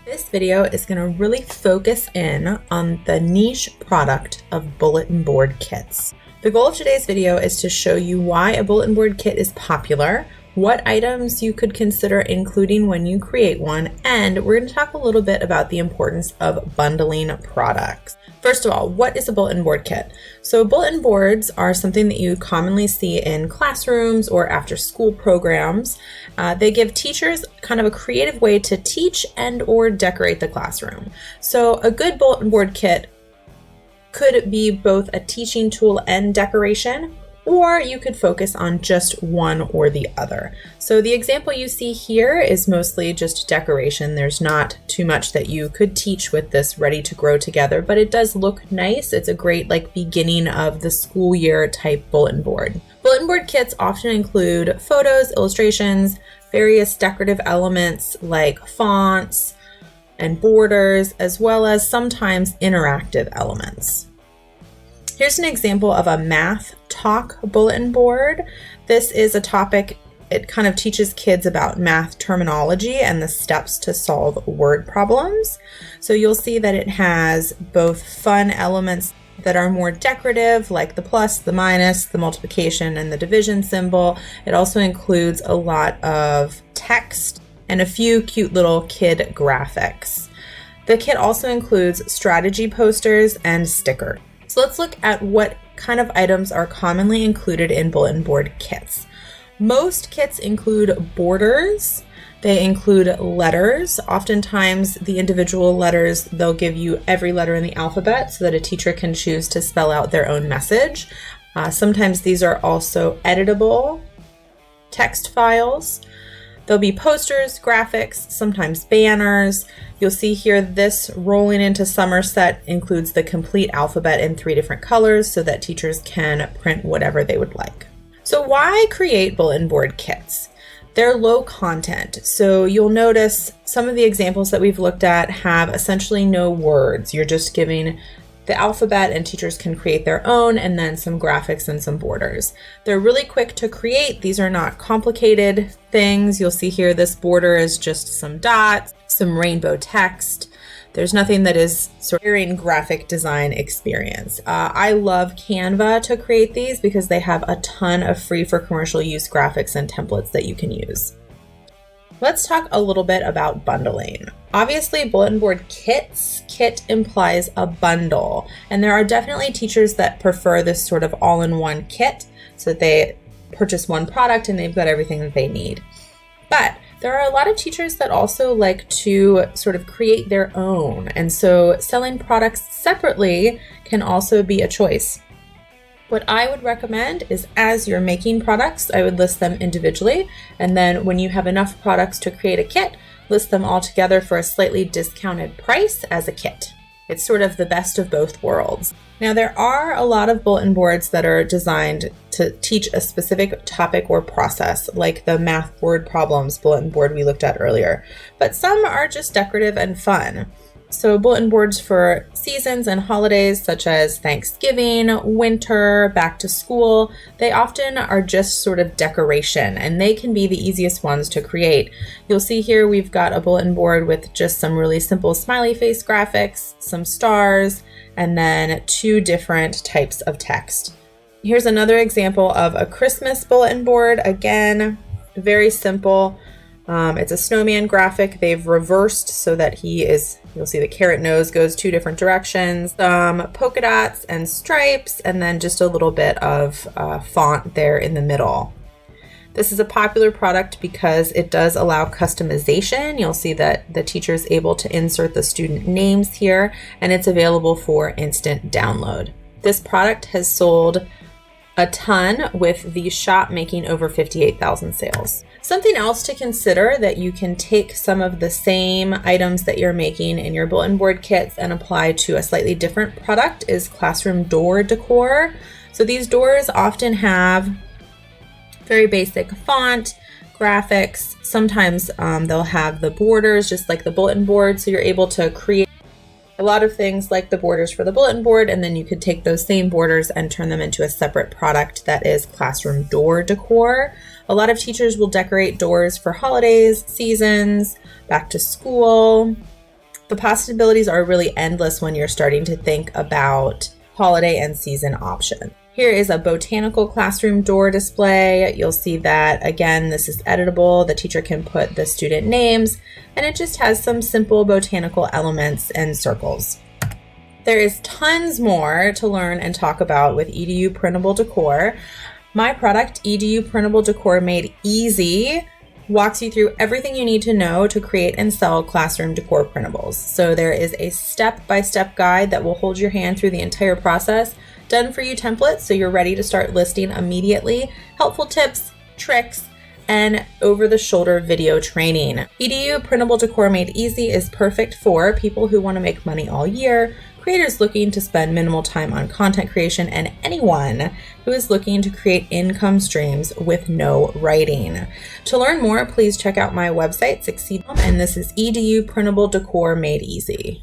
This video is going to really focus in on the niche product of bulletin board kits. The goal of today's video is to show you why a bulletin board kit is popular, what items you could consider including when you create one, and we're going to talk a little bit about the importance of bundling products. First of all, what is a bulletin board kit? So bulletin boards are something that you commonly see in classrooms or after school programs. They give teachers kind of a creative way to teach and or decorate the classroom. So a good bulletin board kit could be both a teaching tool and decoration, or you could focus on just one or the other. So the example you see here is mostly just decoration. There's not too much that you could teach with this ready to grow together, but it does look nice. It's a great beginning of the school year type bulletin board. Bulletin board kits often include photos, illustrations, various decorative elements like fonts and borders, as well as sometimes interactive elements. Here's an example of a math talk bulletin board. This is a topic, it kind of teaches kids about math terminology and the steps to solve word problems. So you'll see that it has both fun elements that are more decorative, like the plus, the minus, the multiplication, and the division symbol. It also includes a lot of text and a few cute little kid graphics. The kit also includes strategy posters and stickers. So let's look at what kind of items are commonly included in bulletin board kits. Most kits include borders. They include letters. Oftentimes the individual letters, they'll give you every letter in the alphabet so that a teacher can choose to spell out their own message. Sometimes these are also editable text files. There'll be posters, graphics, sometimes banners. You'll see here this rolling into summer set includes the complete alphabet in 3 different colors so that teachers can print whatever they would like. So why create bulletin board kits? They're low content. So you'll notice some of the examples that we've looked at have essentially no words. You're just giving the alphabet and teachers can create their own, and then some graphics and some borders. They're really quick to create. These are not complicated things. You'll see here this border is just some dots, some rainbow text. There's nothing that is sort of graphic design experience. I love Canva to create these because they have a ton of free for commercial use graphics and templates that you can use. Let's talk a little bit about bundling. Obviously, bulletin board kit implies a bundle, and there are definitely teachers that prefer this sort of all-in-one kit so that they purchase one product and they've got everything that they need. But there are a lot of teachers that also like to sort of create their own, and so selling products separately can also be a choice. What I would recommend is as you're making products, I would list them individually, and then when you have enough products to create a kit, list them all together for a slightly discounted price as a kit. It's sort of the best of both worlds. Now, there are a lot of bulletin boards that are designed to teach a specific topic or process, like the math word problems bulletin board we looked at earlier, but some are just decorative and fun. So bulletin boards for seasons and holidays such as Thanksgiving, winter, back to school, they often are just sort of decoration, and they can be the easiest ones to create. You'll see here we've got a bulletin board with just some really simple smiley face graphics, some stars, and then 2 different types of text. Here's another example of a Christmas bulletin board. Again, very simple. It's a snowman graphic. They've reversed so that you'll see the carrot nose goes 2 different directions, some polka dots and stripes, and then just a little bit of font there in the middle. This is a popular product because it does allow customization. You'll see that the teacher is able to insert the student names here, and it's available for instant download. This product has sold a ton, with the shop making over 58,000 sales. Something else to consider that you can take some of the same items that you're making in your bulletin board kits and apply to a slightly different product is classroom door decor. So these doors often have very basic font, graphics. Sometimes they'll have the borders just like the bulletin board, so you're able to create a lot of things like the borders for the bulletin board, and then you could take those same borders and turn them into a separate product that is classroom door decor. A lot of teachers will decorate doors for holidays, seasons, back to school, The possibilities are really endless when you're starting to think about holiday and season options. Here is a botanical classroom door display. You'll see that, again, this is editable. The teacher can put the student names, and it just has some simple botanical elements and circles. There is tons more to learn and talk about with EDU printable decor. My product, EDU Printable Decor Made Easy, walks you through everything you need to know to create and sell classroom decor printables. So there is a step-by-step guide that will hold your hand through the entire process, done for you templates so you're ready to start listing immediately, helpful tips, tricks, and over-the-shoulder video training. EDU Printable Decor Made Easy is perfect for people who want to make money all year, creators looking to spend minimal time on content creation, and anyone who is looking to create income streams with no writing. To learn more, please check out my website, Succeed, and this is EDU Printable Decor Made Easy.